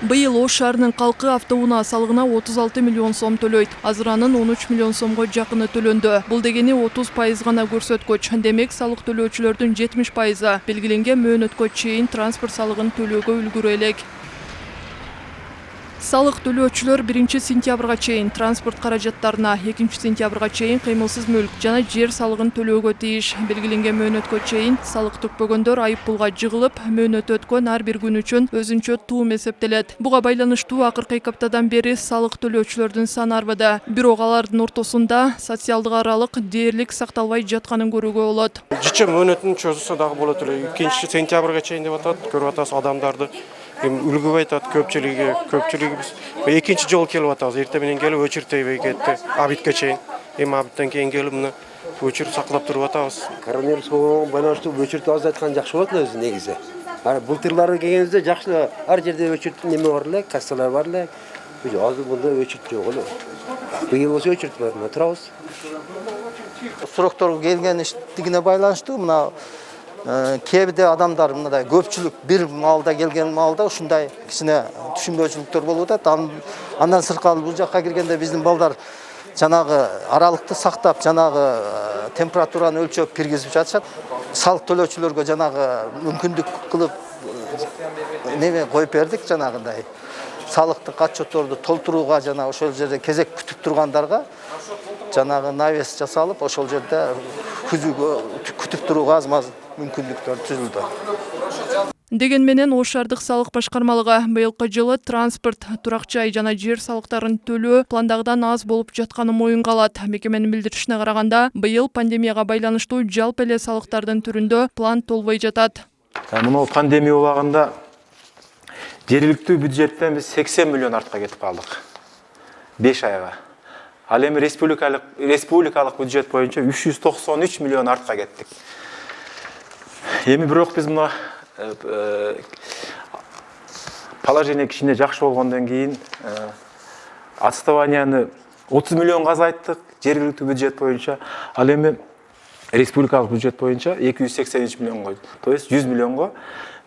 Быйыл Ош шаарынын калкы автоунаа салыгына 36 миллион сом төлөйт. Азыранын 13 миллион сомго жакыны төлөндү. Бул дегени 30% гана көрсөткүч. Демек салык төлөөчүлөрдүн 70% белгиленген мөөнөткө чейин транспорт салыгын төлөөгө үлгүрө элек. Салык төлөөчүлөр 1 сентябрга чейин транспорт каражаттарына, 2 сентябрга чейин кыймылсыз мүлк жана жер салыгын төлөөгө тийиш. Белгиленген мөөнөткө чейин салык төкпөгөндөр айыппулга жыгылып, мөөнөт өткөн ар бир күн үчүн өзүнчө туум эсептелет. Буга байланыштуу акыркы 2 аптадан бери салык төлөөчүлөрдүн саны арбада. Бирок алардын ортосунда социалдык аралык дээрлик сакталбай жатканын көрүүгө болот. Жиче мөөнөтүн чөзүсү дагы болот эле. 2 сентябрга чейин деп атат. Көрүп атасыз адамдарды. Үлгүп айтат көпчүлүгүбүз. Экинчи жолу келип атабыз. Эртең менен келип өчүртөй кетти. Абитке чейин. Абиттен кийин келип мына өчүр сактап туруп атабыз. Коронавирусга байланыштуу өчүртүп азайткан жакшы болот эле өзү негизи. Былтырлары келгенибизде жакшы ар жерде өчүртүп неме бар эле, кассалар бар эле. Азыр мында өчүрт жок эле. Быйыл болсо өчүрт бар, турабыз. Сурокторго келгендигине байланыштуу мына кээде адамдар мындай көпчүлүк бир маалда келген маалда ушундай кичине түшүнбөчүлүктөр болуп атат. Андан сырткары бул жакка киргенде биздин балдар жанагы аралыкты сактап, жанагы температураны өлчөп киргизип жатышат. Салык төлөөчүлөргө жанагы мүмкүндүк кылып неме коюп бердик, жанагындай салыктык отчетторду толтурууга, жана ошол жерде кезек күтүп тургандарга жанагы навес жасалып, ошол жерде күтүп турууга аз-маз мүмкүндүктөр түзүлдү. Деген менен Ош шаардык салык башкармалыгы быйылкы жылы транспорт, турак жай жана жер салыктарын төлөө пландагыдан аз болуп жатканын моюнга алат. Мекеменин билдиришине караганда, быйыл пандемияга байланыштуу жалпы эле салыктардын түрүндө план толбой жатат. Мына пандемия убагында жергиликтүү бюджеттен биз 80 миллион артка кетип калдык. 5 айга. Ал эми республикалык бюджет боюнча 393 миллион артка кеттик. Эми бирок биз мына положение кичине жакшы болгондон кийин отставанияны 30 миллионга азайттык жергиликтүү бюджет боюнча. Ал эми республикалык бюджет боюнча 283 миллионго, то есть 100 миллионго,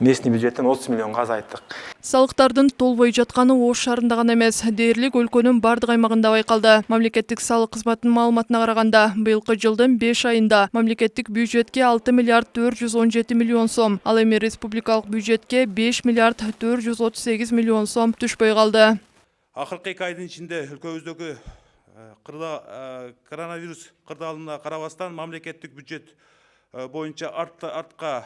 местный бюджеттен 30 миллионга азайттык. Салыктардын толбой жатканы Ош шаарында гана эмес, дээрлик өлкөнүн бардык аймагында байкалды. Мамлекеттик салык кызматынын маалыматына караганда, быйылкы жылдын 5 айында мамлекеттик бюджетке 6 миллиард 417 миллион сом, ал эми республикалык бюджетке 5 миллиард 438 миллион сом түшпөй калды. Акыркы 2 айдын ичинде өлкөбүздөгү коронавирус кырдаалына карабастан мамлекеттик бюджет боюнча артка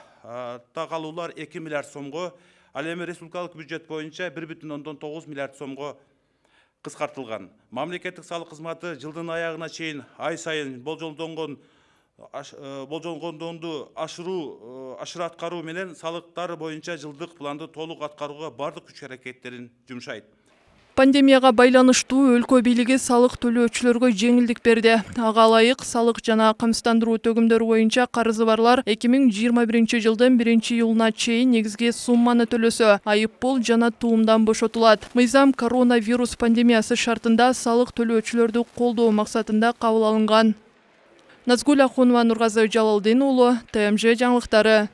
калуулар 2 миллиард сомго, ал эми республикалык бюджет боюнча 1,9 миллиард сомго кыскартылган. Мамлекеттик салык кызматы жылдын аягына чейин ай сайын болжолгондонду ашыруу аткаруу менен салыктар боюнча жылдык планды толук аткарууга бардык күч аракеттерин жумшайт. Пандемияга байланыштуу өлкө бийлиги салык төлөөчүлөргө жеңилдик берди. Ага ылайык салык жана камсыздандыруу төгүмдөрү боюнча карызы барлар 2021 жылдын 1-июлуна чейин негизги сумманы төлөсө, айыппул жана туумдан бошотулат. Мыйзам коронавирус пандемиясы шартында салык төлөөчүлөрдү колдоо максатында кабыл алынган. Назгул Ахунова, Нургазы Жалалдин уулу, ТМЖ жаңылыктары.